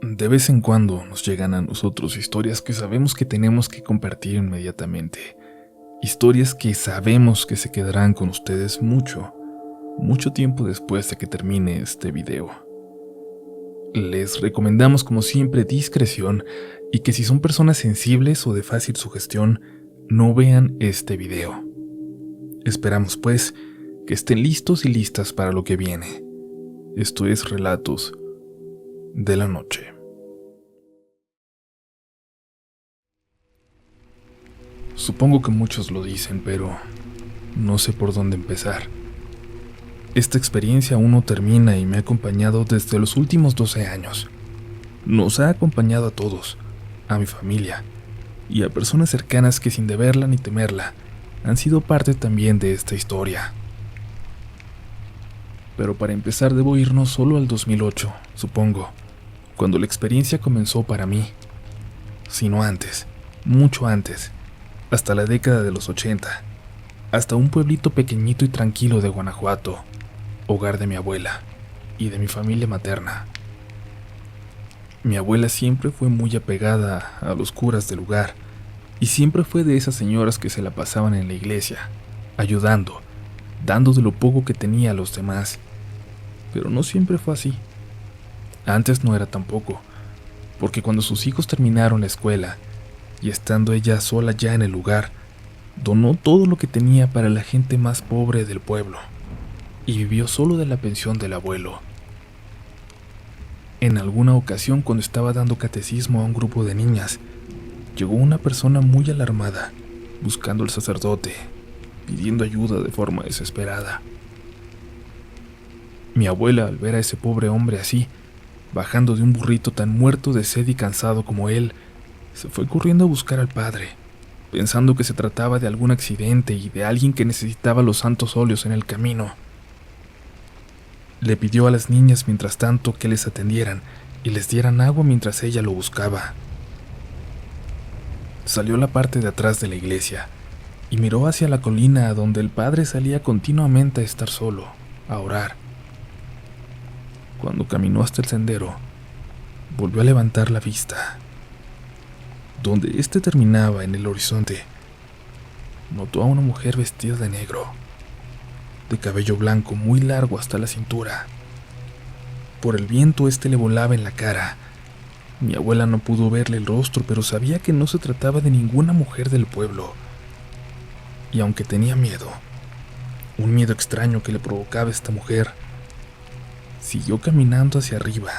De vez en cuando nos llegan a nosotros historias que sabemos que tenemos que compartir inmediatamente. Historias que sabemos que se quedarán con ustedes mucho tiempo después de que termine este video. Les recomendamos como siempre discreción y que si son personas sensibles o de fácil sugestión, no vean este video. Esperamos pues que estén listos y listas para lo que viene. Esto es Relatos de la Noche. Supongo que muchos lo dicen, pero no sé por dónde empezar. Esta experiencia aún no termina y me ha acompañado desde los últimos 12 años. Nos ha acompañado a todos, a mi familia y a personas cercanas que sin deberla ni temerla han sido parte también de esta historia. Pero para empezar debo irnos solo al 2008, supongo, cuando la experiencia comenzó para mí, sino antes, mucho antes, hasta la década de los 80, hasta un pueblito pequeñito y tranquilo de Guanajuato, hogar de mi abuela y de mi familia materna. Mi abuela siempre fue muy apegada a los curas del lugar y siempre fue de esas señoras que se la pasaban en la iglesia, ayudando, dando de lo poco que tenía a los demás. Pero no siempre fue así. Antes no era tampoco, porque cuando sus hijos terminaron la escuela y estando ella sola ya en el lugar, donó todo lo que tenía para la gente más pobre del pueblo y vivió solo de la pensión del abuelo. En alguna ocasión, cuando estaba dando catecismo a un grupo de niñas, llegó una persona muy alarmada, buscando al sacerdote, pidiendo ayuda de forma desesperada. Mi abuela, al ver a ese pobre hombre así, bajando de un burrito tan muerto de sed y cansado como él, se fue corriendo a buscar al padre, pensando que se trataba de algún accidente y de alguien que necesitaba los santos óleos en el camino. Le pidió a las niñas mientras tanto que les atendieran y les dieran agua mientras ella lo buscaba. Salió a la parte de atrás de la iglesia y miró hacia la colina a donde el padre salía continuamente a estar solo, a orar. Cuando caminó hasta el sendero, volvió a levantar la vista. Donde éste terminaba en el horizonte, notó a una mujer vestida de negro, de cabello blanco muy largo hasta la cintura. Por el viento le volaba en la cara. Mi abuela no pudo verle el rostro, pero sabía que no se trataba de ninguna mujer del pueblo. Y aunque tenía miedo, un miedo extraño que le provocaba esta mujer, siguió caminando hacia arriba,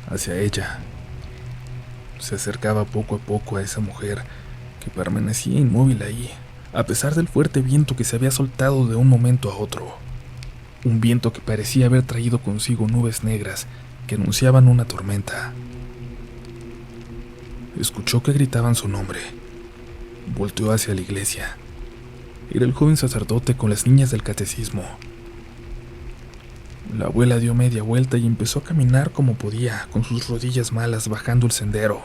hacia ella. Se acercaba poco a poco a esa mujer que permanecía inmóvil ahí, a pesar del fuerte viento que se había soltado de un momento a otro. Un viento que parecía haber traído consigo nubes negras que anunciaban una tormenta. Escuchó que gritaban su nombre. Volteó hacia la iglesia. Era el joven sacerdote con las niñas del catecismo. La abuela dio media vuelta y empezó a caminar como podía, con sus rodillas malas bajando el sendero.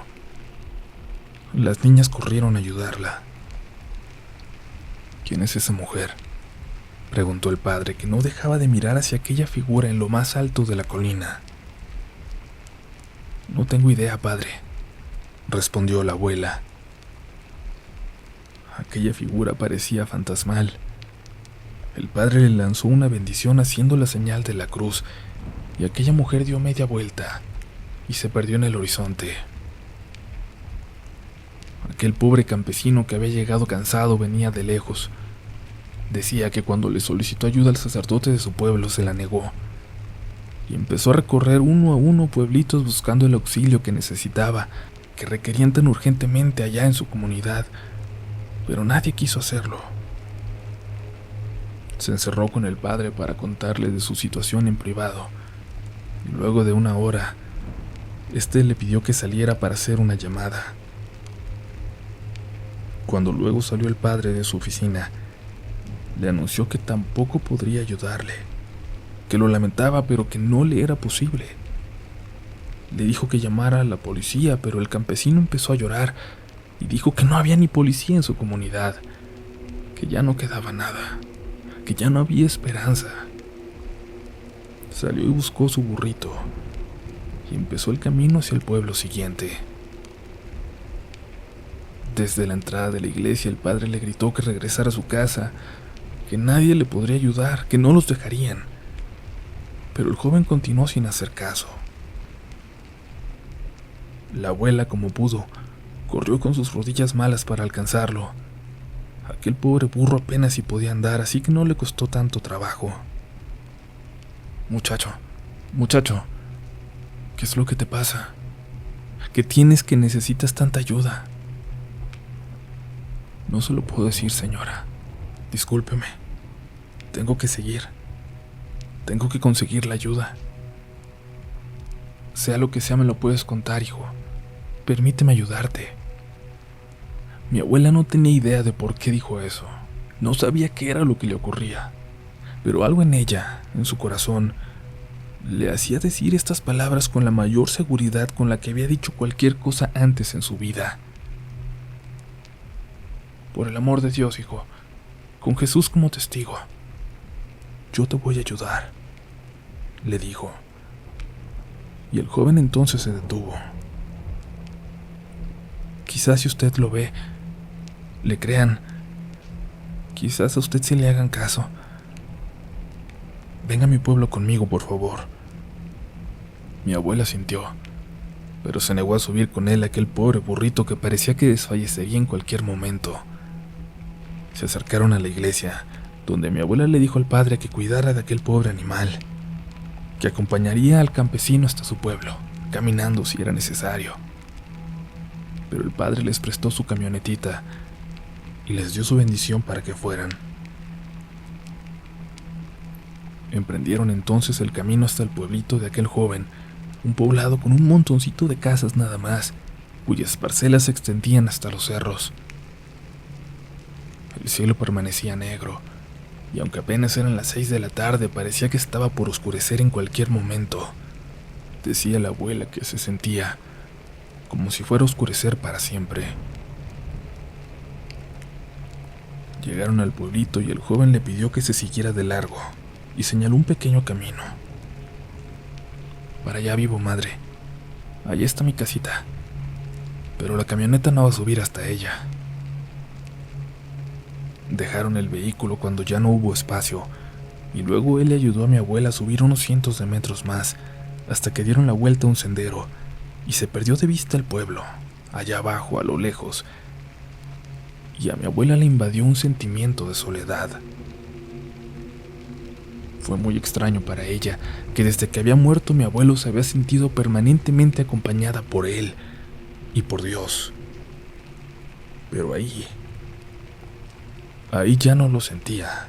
Las niñas corrieron a ayudarla. ¿Quién es esa mujer?, preguntó el padre, que no dejaba de mirar hacia aquella figura en lo más alto de la colina. No tengo idea, padre, respondió la abuela. Aquella figura parecía fantasmal. El padre le lanzó una bendición haciendo la señal de la cruz, y aquella mujer dio media vuelta y se perdió en el horizonte. Aquel pobre campesino que había llegado cansado venía de lejos. Decía que cuando le solicitó ayuda al sacerdote de su pueblo se la negó, y empezó a recorrer uno a uno pueblitos buscando el auxilio que necesitaba, que requerían tan urgentemente allá en su comunidad, pero nadie quiso hacerlo. Se encerró con el padre para contarle de su situación en privado, y luego de una hora, le pidió que saliera para hacer una llamada. Cuando luego salió el padre de su oficina, le anunció que tampoco podría ayudarle, que lo lamentaba pero que no le era posible. Le dijo que llamara a la policía, pero el campesino empezó a llorar y dijo que no había ni policía en su comunidad, que ya no quedaba nada, que ya no había esperanza. Salió y buscó su burrito, y empezó el camino hacia el pueblo siguiente. Desde la entrada de la iglesia el padre le gritó que regresara a su casa, que nadie le podría ayudar, que no los dejarían. Pero el joven continuó sin hacer caso. La abuela, como pudo, corrió con sus rodillas malas para alcanzarlo. Aquel pobre burro apenas si podía andar, así que no le costó tanto trabajo. Muchacho, ¿qué es lo que te pasa? ¿Qué tienes que necesitas tanta ayuda? No se lo puedo decir, señora. Discúlpeme. Tengo que seguir. Tengo que conseguir la ayuda. Sea lo que sea, me lo puedes contar, hijo. Permíteme ayudarte. Mi abuela no tenía idea de por qué dijo eso. No sabía qué era lo que le ocurría. Pero algo en ella, en su corazón, le hacía decir estas palabras con la mayor seguridad con la que había dicho cualquier cosa antes en su vida. Por el amor de Dios, hijo, con Jesús como testigo, yo te voy a ayudar, le dijo. Y el joven entonces se detuvo. Quizás si usted lo ve, le crean. Quizás a usted sí le hagan caso. Venga a mi pueblo conmigo, por favor. Mi abuela sintió, pero se negó a subir con él aquel pobre burrito que parecía que desfallecería en cualquier momento. Se acercaron a la iglesia, donde mi abuela le dijo al padre que cuidara de aquel pobre animal, que acompañaría al campesino hasta su pueblo, caminando si era necesario. Pero el padre les prestó su camionetita y les dio su bendición para que fueran. Emprendieron entonces el camino hasta el pueblito de aquel joven, un poblado con un montoncito de casas nada más, cuyas parcelas se extendían hasta los cerros. El cielo permanecía negro, y aunque apenas eran las 6 de la tarde, parecía que estaba por oscurecer en cualquier momento. Decía la abuela que se sentía como si fuera a oscurecer para siempre. Llegaron al pueblito y el joven le pidió que se siguiera de largo, y señaló un pequeño camino. Para allá vivo, madre. Allá está mi casita. Pero la camioneta no va a subir hasta ella. Dejaron el vehículo cuando ya no hubo espacio, y luego él le ayudó a mi abuela a subir unos cientos de metros más, hasta que dieron la vuelta a un sendero, y se perdió de vista el pueblo, allá abajo, a lo lejos, y a mi abuela le invadió un sentimiento de soledad. Fue muy extraño para ella, que desde que había muerto mi abuelo se había sentido permanentemente acompañada por él y por Dios. Pero ahí ya no lo sentía.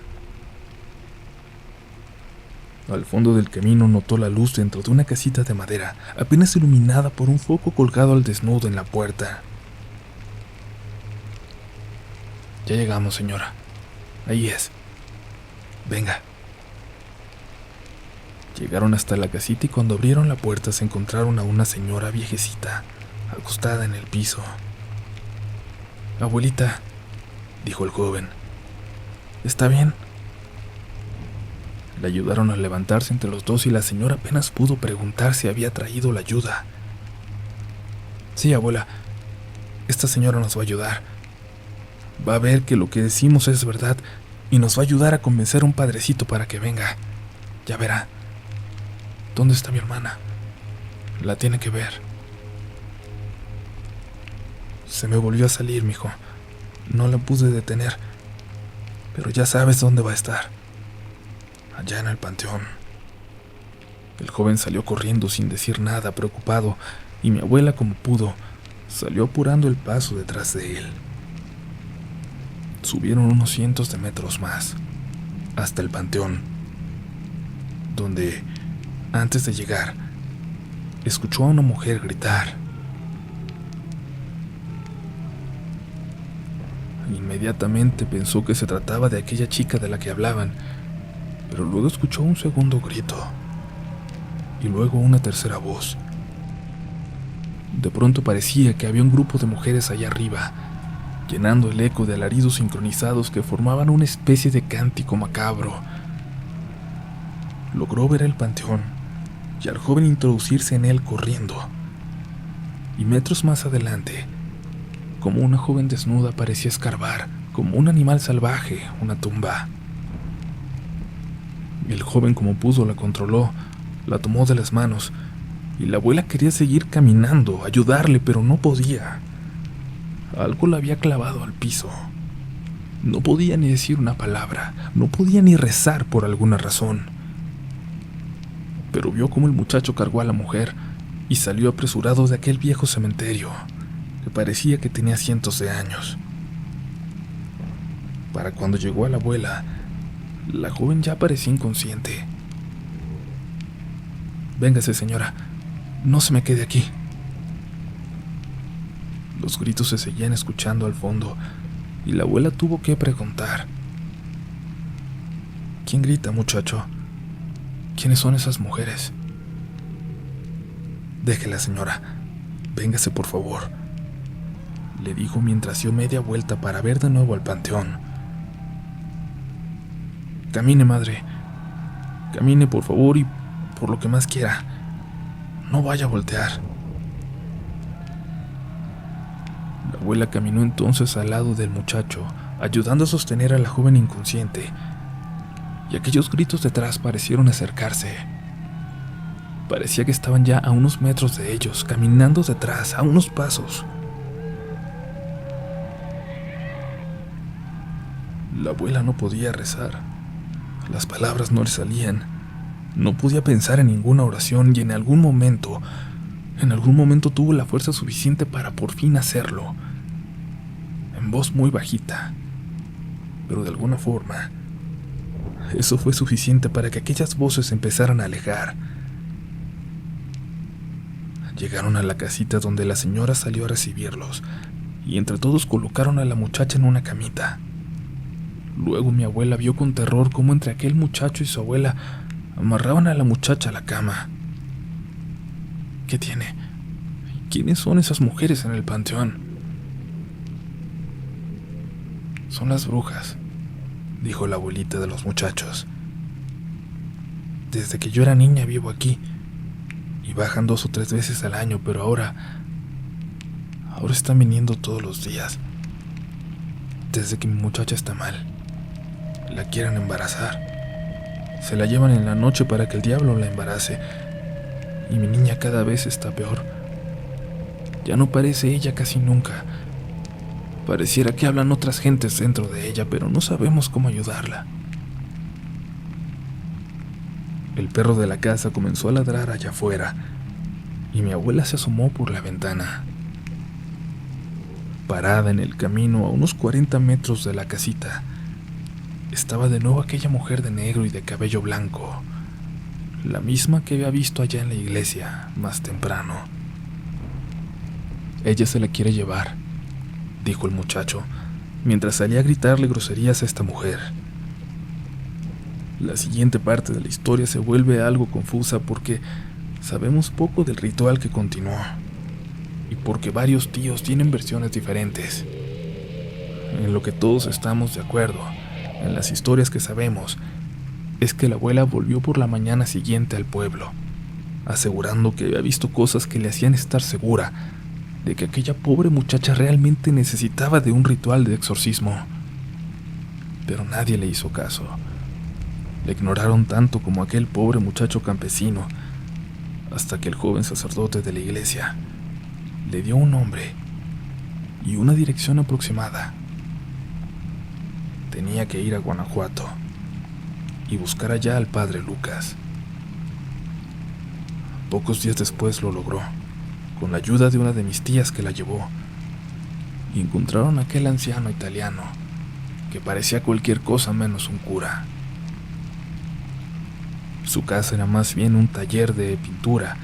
Al fondo del camino notó la luz dentro de una casita de madera, apenas iluminada por un foco colgado al desnudo en la puerta. Ya llegamos, señora. Ahí es. Venga. Llegaron hasta la casita y cuando abrieron la puerta se encontraron a una señora viejecita, acostada en el piso. Abuelita, dijo el joven, ¿está bien? Le ayudaron a levantarse entre los dos y la señora apenas pudo preguntar si había traído la ayuda. Sí, abuela, esta señora nos va a ayudar. Va a ver que lo que decimos es verdad y nos va a ayudar a convencer a un padrecito para que venga. Ya verá. ¿Dónde está mi hermana? La tiene que ver. Se me volvió a salir, mijo. No la pude detener. Pero ya sabes dónde va a estar. Allá en el panteón. El joven salió corriendo sin decir nada, preocupado, y mi abuela, como pudo, salió apurando el paso detrás de él. Subieron unos cientos de metros más, hasta el panteón, donde, antes de llegar, escuchó a una mujer gritar. Inmediatamente pensó que se trataba de aquella chica de la que hablaban, pero luego escuchó un segundo grito, y luego una tercera voz. De pronto parecía que había un grupo de mujeres allá arriba, llenando el eco de alaridos sincronizados que formaban una especie de cántico macabro. Logró ver el panteón, y al joven introducirse en él corriendo. Y metros más adelante, como una joven desnuda parecía escarbar, como un animal salvaje, una tumba. El joven como pudo la controló, la tomó de las manos, y la abuela quería seguir caminando, ayudarle, pero no podía. Algo la había clavado al piso. No podía ni decir una palabra, no podía ni rezar por alguna razón. Pero vio cómo el muchacho cargó a la mujer y salió apresurado de aquel viejo cementerio, que parecía que tenía cientos de años. Para cuando llegó a la abuela, la joven ya parecía inconsciente. «Véngase, señora, no se me quede aquí». Los gritos se seguían escuchando al fondo, y la abuela tuvo que preguntar: «¿Quién grita, muchacho? ¿Quiénes son esas mujeres?» «Déjela, señora. Véngase, por favor», le dijo mientras dio media vuelta para ver de nuevo al panteón. «Camine, madre. Camine, por favor, y por lo que más quiera. No vaya a voltear». La abuela caminó entonces al lado del muchacho, ayudando a sostener a la joven inconsciente, y aquellos gritos detrás parecieron acercarse. Parecía que estaban ya a unos metros de ellos, caminando detrás, a unos pasos. La abuela no podía rezar. Las palabras no le salían. No podía pensar en ninguna oración y en algún momento tuvo la fuerza suficiente para por fin hacerlo. En voz muy bajita. Pero de alguna forma, eso fue suficiente para que aquellas voces empezaran a alejar. Llegaron a la casita donde la señora salió a recibirlos, y entre todos colocaron a la muchacha en una camita. Luego mi abuela vio con terror cómo entre aquel muchacho y su abuela amarraban a la muchacha a la cama. «¿Qué tiene? ¿Quiénes son esas mujeres en el panteón?» «Son las brujas», dijo la abuelita de los muchachos. «Desde que yo era niña vivo aquí, y bajan 2 o 3 veces al año, pero ahora están viniendo todos los días. Desde que mi muchacha está mal, la quieren embarazar. Se la llevan en la noche para que el diablo la embarace, y mi niña cada vez está peor. Ya no parece ella casi nunca. Pareciera que hablan otras gentes dentro de ella, pero no sabemos cómo ayudarla». El perro de la casa comenzó a ladrar allá afuera, y mi abuela se asomó por la ventana. Parada en el camino a unos 40 metros de la casita, estaba de nuevo aquella mujer de negro y de cabello blanco, la misma que había visto allá en la iglesia más temprano. «Ella se la quiere llevar», dijo el muchacho, mientras salía a gritarle groserías a esta mujer. La siguiente parte de la historia se vuelve algo confusa porque sabemos poco del ritual que continuó, y porque varios tíos tienen versiones diferentes. En lo que todos estamos de acuerdo, en las historias que sabemos, es que la abuela volvió por la mañana siguiente al pueblo, asegurando que había visto cosas que le hacían estar segura de que aquella pobre muchacha realmente necesitaba de un ritual de exorcismo. Pero nadie le hizo caso. Le ignoraron tanto como aquel pobre muchacho campesino, hasta que el joven sacerdote de la iglesia le dio un nombre y una dirección aproximada. Tenía que ir a Guanajuato y buscar allá al padre Lucas. Pocos días después lo logró, con la ayuda de una de mis tías que la llevó, y encontraron a aquel anciano italiano que parecía cualquier cosa menos un cura. Su casa era más bien un taller de pintura,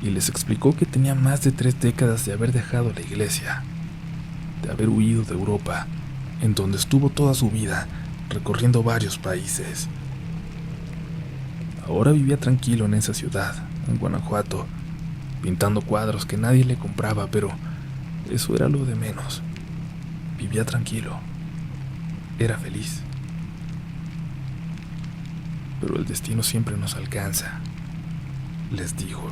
y les explicó que tenía más de 3 décadas de haber dejado la iglesia, de haber huido de Europa, en donde estuvo toda su vida, recorriendo varios países. Ahora vivía tranquilo en esa ciudad, en Guanajuato, pintando cuadros que nadie le compraba, pero eso era lo de menos. Vivía tranquilo, era feliz. Pero el destino siempre nos alcanza. les dijo.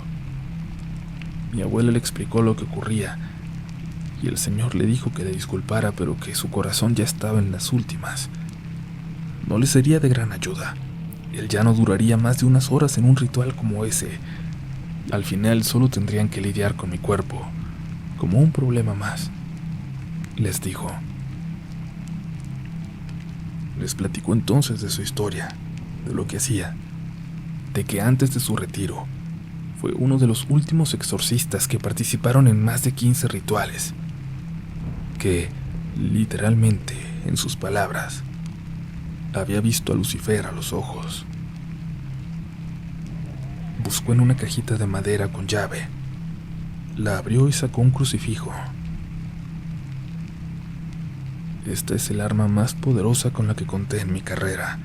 Mi abuela le explicó lo que ocurría y el señor le dijo que le disculpara, pero que su corazón ya estaba en las últimas. No le sería de gran ayuda. Él ya no duraría más de unas horas en un ritual como ese. Al final solo tendrían que lidiar con mi cuerpo, como un problema más, les dijo. Les platicó entonces de su historia, de lo que hacía, de que antes de su retiro fue uno de los últimos exorcistas que participaron en más de 15 rituales, que, literalmente, en sus palabras, había visto a Lucifer a los ojos. Buscó en una cajita de madera con llave, la abrió y sacó un crucifijo. Esta es el arma más poderosa con la que conté en mi carrera,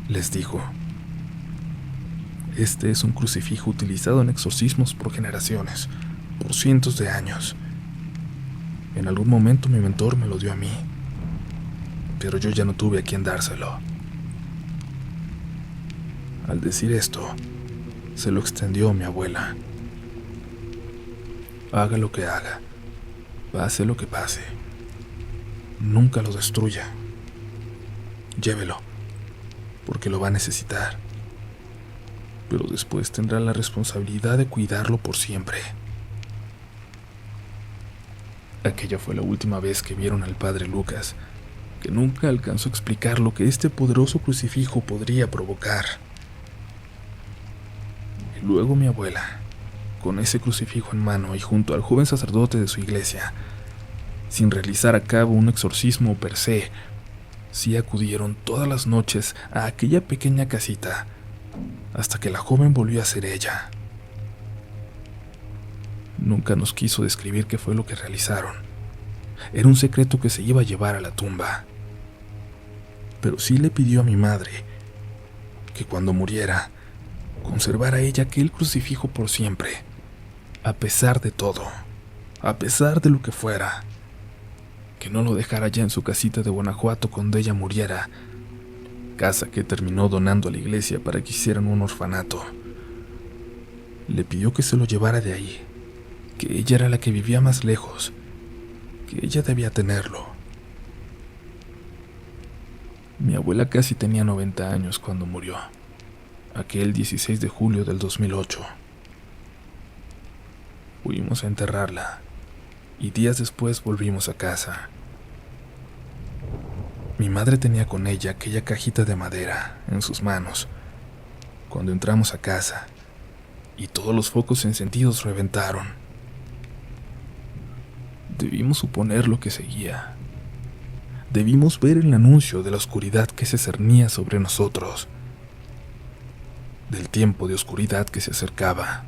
les dijo. Este es un crucifijo utilizado en exorcismos por generaciones, por cientos de años. En algún momento mi mentor me lo dio a mí, pero yo ya no tuve a quien dárselo. Al decir esto, se lo extendió a mi abuela. Haga lo que haga, pase lo que pase, nunca lo destruya. Llévelo, porque lo va a necesitar, pero después tendrá la responsabilidad de cuidarlo por siempre. Aquella fue la última vez que vieron al padre Lucas, que nunca alcanzó a explicar lo que este poderoso crucifijo podría provocar. Y luego mi abuela, con ese crucifijo en mano y junto al joven sacerdote de su iglesia, sin realizar a cabo un exorcismo per se, sí acudieron todas las noches a aquella pequeña casita, hasta que la joven volvió a ser ella. Nunca nos quiso describir qué fue lo que realizaron. Era un secreto que se iba a llevar a la tumba. Pero sí le pidió a mi madre que cuando muriera, conservara ella aquel crucifijo por siempre, a pesar de todo, a pesar de lo que fuera. Que no lo dejara ya en su casita de Guanajuato cuando ella muriera, casa que terminó donando a la iglesia para que hicieran un orfanato. Le pidió que se lo llevara de ahí, que ella era la que vivía más lejos, que ella debía tenerlo. Mi abuela casi tenía 90 años cuando murió, aquel 16 de julio del 2008. Fuimos a enterrarla y días después volvimos a casa. Mi madre tenía con ella aquella cajita de madera en sus manos cuando entramos a casa y todos los focos encendidos reventaron. Debimos suponer lo que seguía. Debimos ver el anuncio de la oscuridad que se cernía sobre nosotros, del tiempo de oscuridad que se acercaba.